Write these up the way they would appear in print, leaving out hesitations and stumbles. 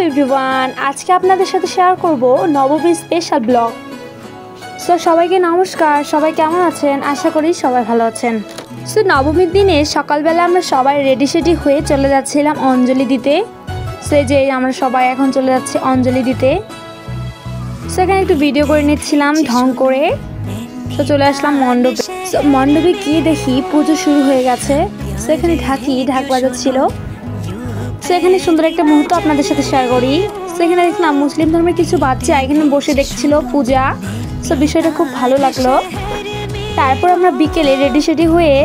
Everyone, আজকে আপনাদের সাথে শেয়ার করব নবমী স্পেশাল ব্লগ। সো সবাইকে নমস্কার, সবাই কেমন আছেন? আশা করি সবাই ভালো আছেন। সো নবমীর দিনে সকালবেলা আমরা সবাই রেডি সেডি হয়ে চলে যাচ্ছিলাম অঞ্জলি দিতে। সে যে আমরা সবাই এখন চলে যাচ্ছি অঞ্জলি দিতে। সেখানে একটু ভিডিও করে নিচ্ছিলাম ঢং করে। তো চলে আসলাম মণ্ডপে। মণ্ডপে গিয়ে দেখি পুজো শুরু হয়ে গেছে। সেখানে ঢাক বাজাচ্ছিল। সেখানে সুন্দর একটা মুহূর্ত আপনাদের সাথে শেয়ার করি। সেখানে দেখলাম মুসলিম ধর্মের কিছু বাচ্চা এখানে বসে দেখছিল পূজা। সো বিষয়টা খুব ভালো লাগলো। তারপর আমরা বিকেলে রেডি সেডি হয়ে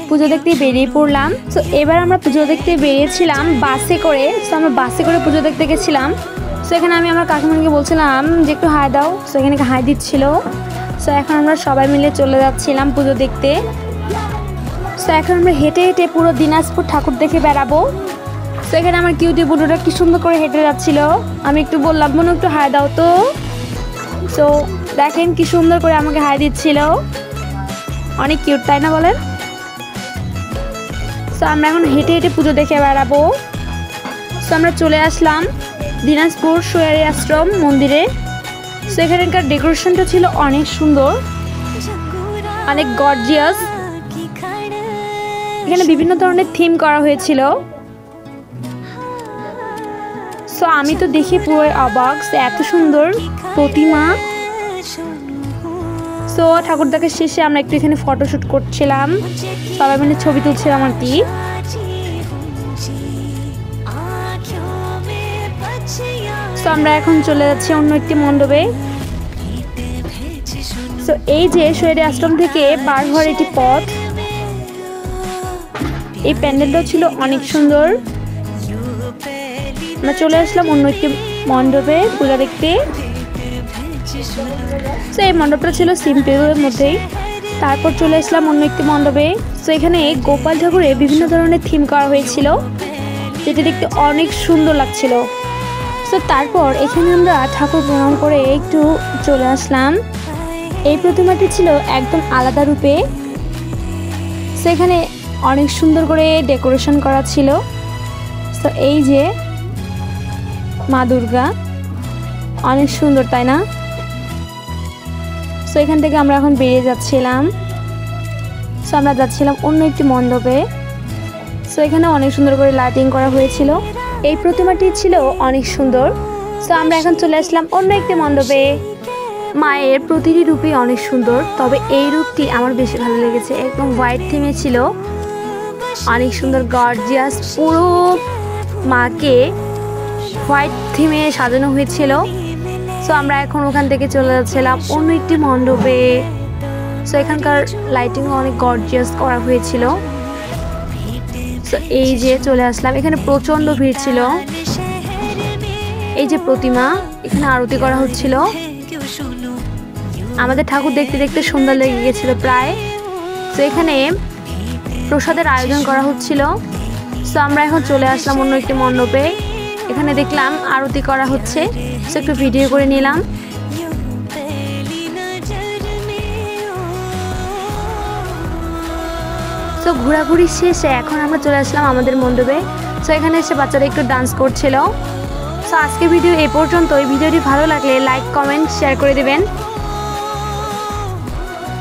পুজো দেখতে বেরিয়ে পড়লাম। সো এবার আমরা পুজো দেখতে বেরিয়েছিলাম বাসে করে। সো আমরা বাসে করে পুজো দেখতে গেছিলাম। সেখানে আমি আমার কাকিমাকে বলছিলাম যে একটু হাই দাও। সেখানে হাই দিচ্ছিল। সো এখন আমরা সবাই মিলে চলে যাচ্ছিলাম পুজো দেখতে। সো এখন আমরা হেঁটে হেঁটে পুরো দিনাজপুর ঠাকুর দেখে বেড়াবো। সেখানে আমার কিউটি বুড়োটা কি সুন্দর করে হেঁটে যাচ্ছিল। আমি একটু বললাম বোন একটু হাই দাও তো। সো দেখেন কি সুন্দর করে আমাকে হাই দিচ্ছিল। অনেক কিউট, তাই না বলেন? সো আমরা এখন হেঁটে হেঁটে পুজো দেখে বেড়াবো। সো আমরা চলে আসলাম দিনাজপুর সোয়ারি আশ্রম মন্দিরে। সেখানকার ডেকোরেশনটা ছিল অনেক সুন্দর, অনেক গর্জিয়াস। এখানে বিভিন্ন ধরনের থিম করা হয়েছিল। সো আমি তো দেখে পুরো অবাক, এত সুন্দর প্রতিমা। সো ঠাকুর দেখার শেষে আমরা একটু এখানে ফটোশুট করছিলাম, সবাই মিলে ছবি তুলছিলাম আর কি। সো আমরা এখন চলে যাচ্ছি অন্য একটি মণ্ডপে। সো এই যে সোয়ারি আশ্রম থেকে বার হওয়ার একটি পথ। এই প্যান্ডেলটাও ছিল অনেক সুন্দর। আমরা চলে আসলাম অন্য একটি মণ্ডপে পূজা দেখতে। সো এই মণ্ডপটা ছিল সিম্পলের মধ্যেই। তারপর চলে আসলাম অন্য একটি মণ্ডপে। সো এখানে গোপাল ঠাকুরের বিভিন্ন ধরনের থিম করা হয়েছিল, যেটা দেখতে অনেক সুন্দর লাগছিল। সো তারপর এখানে আমরা ঠাকুর প্রণাম করে একটু চলে আসলাম। এই প্রতিমাটি ছিল একদম আলাদা রূপে। সেখানে অনেক সুন্দর করে ডেকোরেশন করা ছিল। সো এই যে মা দুর্গা, অনেক সুন্দর, তাই না? সো এখান থেকে আমরা এখন বেরিয়ে যাচ্ছিলাম। সো আমরা যাচ্ছিলাম অন্য একটি মণ্ডপে। সো এখানে অনেক সুন্দর করে লাইটিং করা হয়েছিল। এই প্রতিমাটি ছিল অনেক সুন্দর। সো আমরা এখন চলে আসলাম অন্য একটি মণ্ডপে। মায়ের প্রতিটি রূপই অনেক সুন্দর, তবে এই রূপটি আমার বেশি ভালো লেগেছে। একদম হোয়াইট থিমে ছিল, অনেক সুন্দর গর্জিয়াস। পুরো মাকে হোয়াইট থিমে সাজানো হয়েছিল। সো আমরা এখন ওখান থেকে চলে যাচ্ছিলাম অন্য একটি মণ্ডপে। সো এখানকার লাইটিংও অনেক গর্জিয়াস করা হয়েছিল। সো এই যে চলে আসলাম, এখানে প্রচণ্ড ভিড় ছিল। এই যে প্রতিমা, এখানে আরতি করা হচ্ছিল। আমাদের ঠাকুর দেখতে দেখতে সন্ধ্যা লেগে গেছিল প্রায়। তো এখানে প্রসাদের আয়োজন করা হচ্ছিল। সো আমরা এখন চলে আসলাম অন্য একটি মণ্ডপে। এখানে দেখলাম আরতি করা হচ্ছে। সো একটু ভিডিও করে নিলাম। সো ঘোরাঘুরি শেষে এখন আমরা চলে আসলাম আমাদের মণ্ডপে। সো এখানে এসে বাচ্চারা একটু ডান্স করছিল। সো আজকের ভিডিও এই পর্যন্ত। এই ভিডিওটি ভালো লাগলে লাইক, কমেন্ট, শেয়ার করে দেবেন।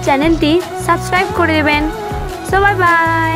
চ্যানেলটি সাবস্ক্রাইব করে দেবেন। So bye bye.